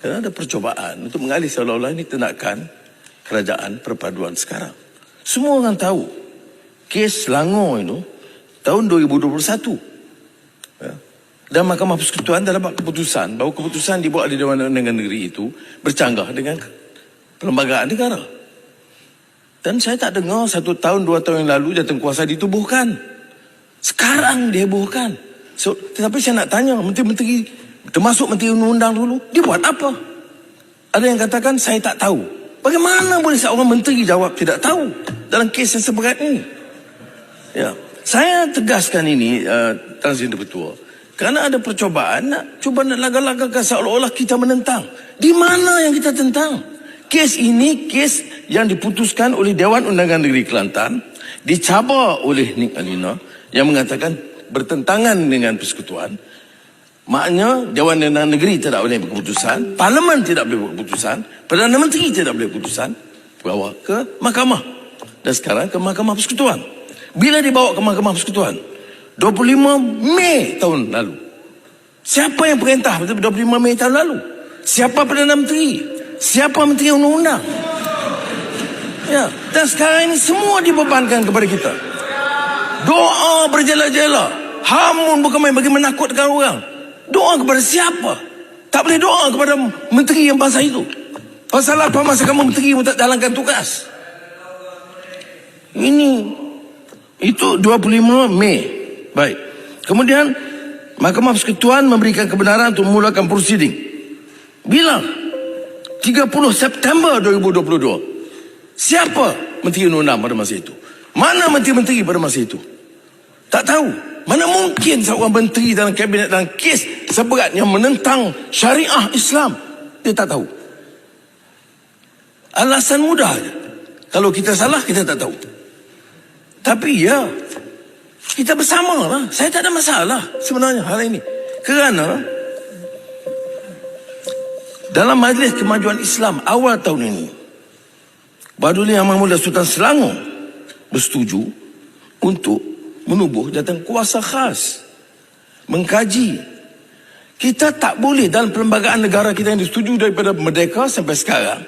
Kerana ada percobaan untuk mengalih seolah-olah ini tindakan kerajaan perpaduan sekarang. Semua orang tahu kes Selangor itu tahun 2021. Ya. Dan Mahkamah Persekutuan dah dapat keputusan bahawa keputusan dibuat di Dewan Undangan Negeri itu bercanggah dengan perlembagaan negara. Dan saya tak dengar 1 tahun 2 tahun yang lalu jawatankuasa ditubuhkan. Sekarang dihebohkan. So, tetapi saya nak tanya menteri-menteri, termasuk Menteri Undang-Undang dulu, dia buat apa? Ada yang katakan saya tak tahu. Bagaimana boleh seorang menteri jawab tidak tahu dalam kes yang seberat ini? Ya, saya tegaskan ini, Tan Sri Ketua, kerana ada percobaan nak laga-lagakan seolah-olah kita menentang. Di mana yang kita tentang? Kes ini kes yang diputuskan oleh Dewan Undangan Negeri Kelantan, dicabar oleh Nik Alina yang mengatakan bertentangan dengan persekutuan. Maknanya Dewan Undangan Negeri tidak boleh berkeputusan, Parlimen tidak boleh berkeputusan, Perdana Menteri tidak boleh berkeputusan, bawa ke mahkamah. Dan sekarang ke Mahkamah Persekutuan. Bila dibawa ke Mahkamah Persekutuan? 25 Mei tahun lalu. Siapa yang perintah 25 Mei tahun lalu? Siapa Perdana Menteri? Siapa Menteri Undang-Undang? Ya, dan sekarang ini semua dibebankan kepada kita. Doa berjela-jela. Hamun bukan main bagi menakutkan orang. Doa kepada siapa? Tak boleh doa kepada menteri yang bangsa itu. Pasal apa masa kamu menteri pun tak jalankan tugas? Itu 25 Mei. Baik. Kemudian Mahkamah Persekutuan memberikan kebenaran untuk memulakan prosiding. Bila? 30 September 2022. Siapa Menteri Undang-Undang pada masa itu? Mana menteri-menteri pada masa itu? Tak tahu. Mana mungkin seorang menteri dalam kabinet dalam kes seberat yang menentang syariah Islam, dia tak tahu. Alasan mudah je. Kalau kita salah, kita tak tahu. Tapi ya, kita bersama lah. Saya tak ada masalah sebenarnya hal ini. Kerana dalam Majlis Kemajuan Islam awal tahun ini, Baduli Yang Mahmudah Sultan Selangor bersetuju untuk menubuh jawatankuasa khas, mengkaji. Kita tak boleh dalam perlembagaan negara kita yang disetujui daripada merdeka sampai sekarang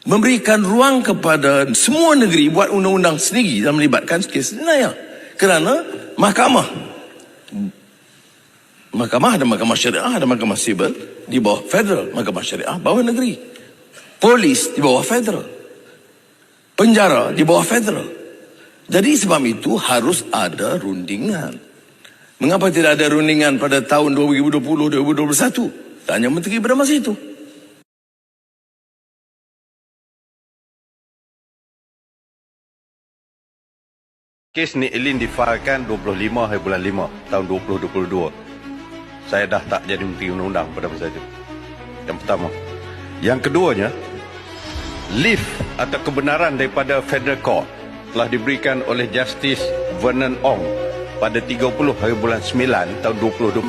memberikan ruang kepada semua negeri buat undang-undang sendiri dan melibatkan kes jenayah. Kerana mahkamah ada mahkamah syariah, ada mahkamah sivil di bawah federal, mahkamah syariah bawah negeri, polis di bawah federal, penjara di bawah federal. Jadi sebab itu harus ada rundingan. Mengapa tidak ada rundingan pada tahun 2020-2021? Tanya menteri pada masa itu. Kes Nik Elin difailkan 25 hari bulan 5 tahun 2022. Saya dah tak jadi Menteri Undang-Undang pada masa itu. Yang pertama. Yang keduanya, lift atau kebenaran daripada Federal Court telah diberikan oleh Justice Vernon Ong pada 30 hari bulan 9 tahun 2022,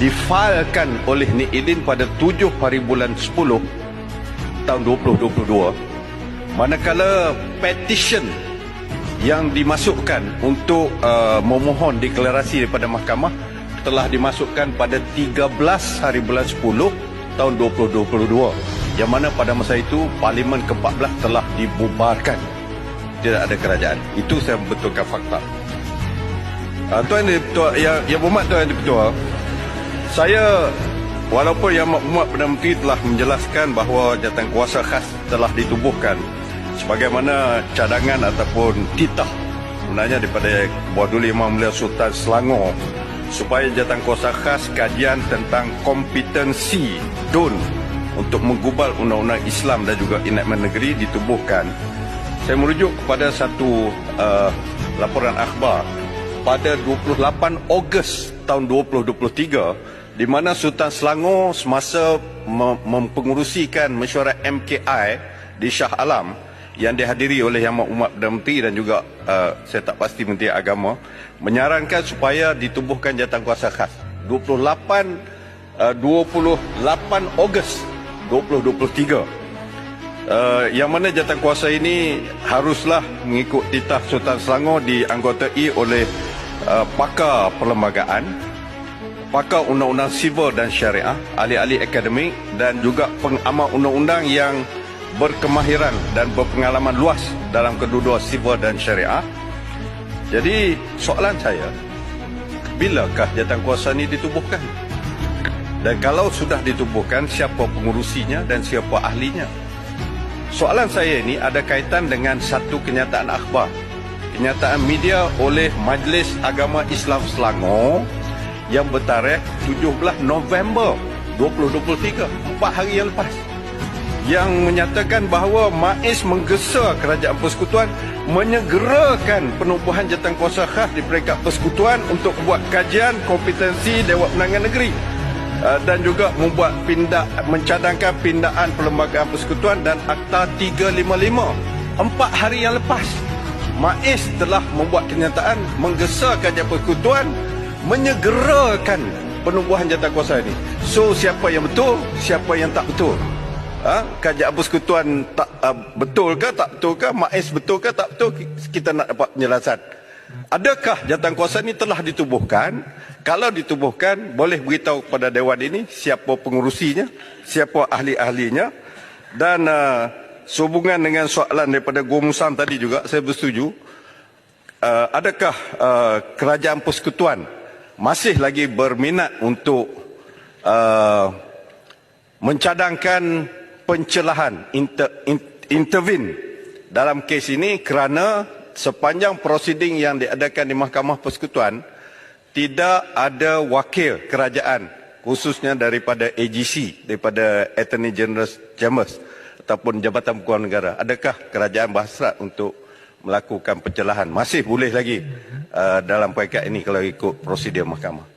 difailkan oleh Nik Elin pada 7 hari bulan 10 tahun 2022, manakala petition yang dimasukkan untuk memohon deklarasi daripada mahkamah telah dimasukkan pada 13 hari bulan 10 tahun 2022, yang mana pada masa itu Parlimen ke-14 telah dibubarkan. Tidak ada kerajaan. Itu saya betulkan fakta. Tuan Yang Berhormat Tuan Ketua, saya walaupun Yang Berhormat Perdana Menteri telah menjelaskan bahawa jawatankuasa khas telah ditubuhkan sebagaimana cadangan ataupun titah sebenarnya daripada Baduli Yang Mulia Sultan Selangor supaya jawatankuasa khas kajian tentang kompetensi DUN untuk menggubal undang-undang Islam dan juga enakmen negeri ditubuhkan. Saya merujuk kepada satu laporan akhbar pada 28 Ogos tahun 2023 di mana Sultan Selangor semasa mempengurusikan mesyuarat MKI di Shah Alam yang dihadiri oleh Yang Amat Perdana Menteri dan juga saya tak pasti Menteri Agama, menyarankan supaya ditubuhkan jawatankuasa khas 28 Ogos 2023. Yang mana jawatankuasa ini haruslah mengikut titah Sultan Selangor dianggotai oleh pakar perlembagaan pakar undang-undang sivil dan syariah, ahli-ahli akademik dan juga pengamal undang-undang yang berkemahiran dan berpengalaman luas dalam kedua-dua sivil dan syariah. Jadi soalan saya, bilakah jawatankuasa ini ditubuhkan? Dan kalau sudah ditubuhkan, siapa pengurusinya dan siapa ahlinya? Soalan saya ini ada kaitan dengan satu kenyataan akhbar, kenyataan media oleh Majlis Agama Islam Selangor yang bertarikh 17 November 2023, 4 hari yang lepas, yang menyatakan bahawa MAIS menggesa Kerajaan Persekutuan menyegerakan penubuhan jawatankuasa khas di peringkat persekutuan untuk buat kajian kompetensi Dewan Undangan Negeri dan juga membuat mencadangkan pindaan perlembagaan persekutuan dan Akta 355. 4 hari yang lepas, MAIS telah membuat kenyataan menggesa Kerajaan Persekutuan menyegerakan penubuhan jawatankuasa ini. So siapa yang betul, siapa yang tak betul? Kerajaan Persekutuan tak betul ke tak betul ke, MAIS betul ke tak betul, kita nak dapat penjelasan. Adakah jawatankuasa ini telah ditubuhkan? Kalau ditubuhkan, boleh beritahu kepada Dewan ini siapa pengurusinya, siapa ahli-ahlinya. Dan sehubungan dengan soalan daripada Guru Musang tadi juga, saya bersetuju. Adakah Kerajaan Persekutuan masih lagi berminat untuk mencadangkan pencelahan, intervene dalam kes ini, kerana sepanjang prosiding yang diadakan di Mahkamah Persekutuan tidak ada wakil kerajaan, khususnya daripada AGC, daripada Attorney General Chambers ataupun Jabatan Pengawal Negara. Adakah kerajaan berhasrat untuk melakukan pencelahan? Masih boleh lagi dalam peringkat ini kalau ikut prosedur mahkamah.